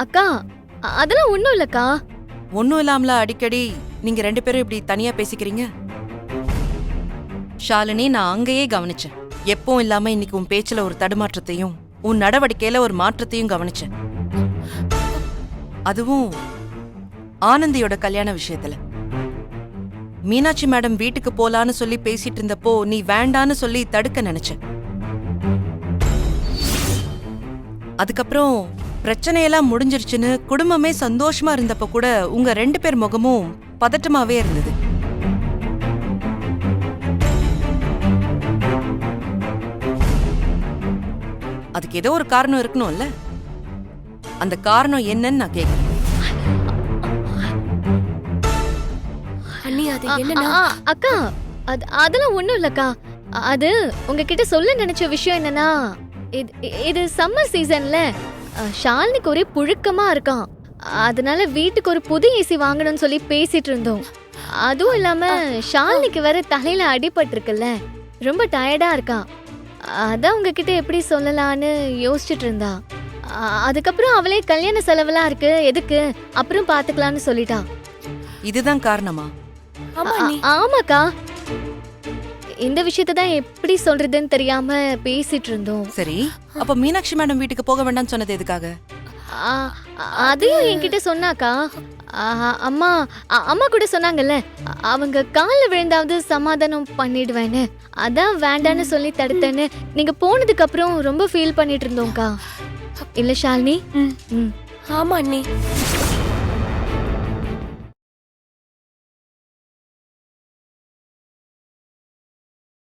அக்கா அதெல்லாம் ஒண்ணும் இல்லக்கா. ஒன்னும் இல்லாமல அடிக்கடி நீங்க 2 பேரும் இப்படி தனியா பேசிக்கிறீங்க? ஷாலினி, நான் அங்கேயே கவனிச்சேன். எப்பவும் இல்லாம இன்னைக்கு உன் பேச்சுல ஒரு தடுமாற்றத்தையும் உன் நடவடிக்கையில ஒரு மாற்றத்தையும் கவனிச்சேன். அதுவும் ஆனந்தியோட கல்யாண விஷயத்துல. மீனாட்சி மேடம் வீட்டுக்கு போலான்னு சொல்லி பேசிட்டு இருந்தப்போ நீ வேண்டான்னு சொல்லி தடுக்க நினைச்ச. அதுக்கப்புறம் பிரச்சனையெல்லாம் முடிஞ்சிருச்சுன்னு குடும்பமே சந்தோஷமா இருந்தப்ப கூட உங்க 2 பேர் முகமும் பதட்டமாவே இருந்தது. அதுக்கு ஏதோ ஒரு காரணம் இருக்கணும்ல? அந்த காரணம் என்னன்னு நான் கேக்குறேன். அண்ணி, அது என்னன்னா அக்கா அதெல்லாம் ஒண்ணும் இல்லக்கா. அது உங்ககிட்ட சொல்ல நினைச்ச விஷயம் என்னன்னா, இது சம்மர் சீசன்ல ஷாலினிக்கு ஒரே புழுக்கமா இருக்கான். அதனால வீட்டுக்கு ஒரு புது ஏசி வாங்கணும்னு சொல்லி பேசிட்டு இருந்தோம். அதுவும் இல்லாம ஷாலினிக்கு வேற தலையில அடிபட்டிருக்குல்ல, ரொம்ப டயர்டா இருக்கான். அதான் உங்ககிட்ட எப்படி சொல்லலான்னு யோசிச்சுட்டு இருந்தா. அதுக்கப்புறம் அவளே கல்யாண செலவெல்லாம் இருக்கு, எதுக்கு அப்புறம் பாத்துக்கலான்னு சொல்லிட்டா. இதுதான் காரணமா? ஆமாக்கா, இந்த விஷயத்தை தான் எப்படி சொல்றதுன்னு தெரியாம பேசிட்டு இருந்தோம். சரி, அப்ப மீனாட்சி மேடம் வீட்டுக்கு போக வேண்டாம்னு சொன்னது எதுக்காக? அதையும் என்கிட்ட சொன்னாக்கா. அம்மா அம்மா கூட சொன்னாங்கல்ல, அவங்க கால்ல விழுந்தாவது சமாதானம் பண்ணிடுவேன்னு. அதான் வேண்டான்னு சொல்லி தடுத்தேன்னு நீங்க போனதுக்கு அப்புறம் ரொம்ப ஃபீல் பண்ணிட்டு இருந்தோம்க்கா. இல்ல ஷாலினி? ஆமா அண்ணி.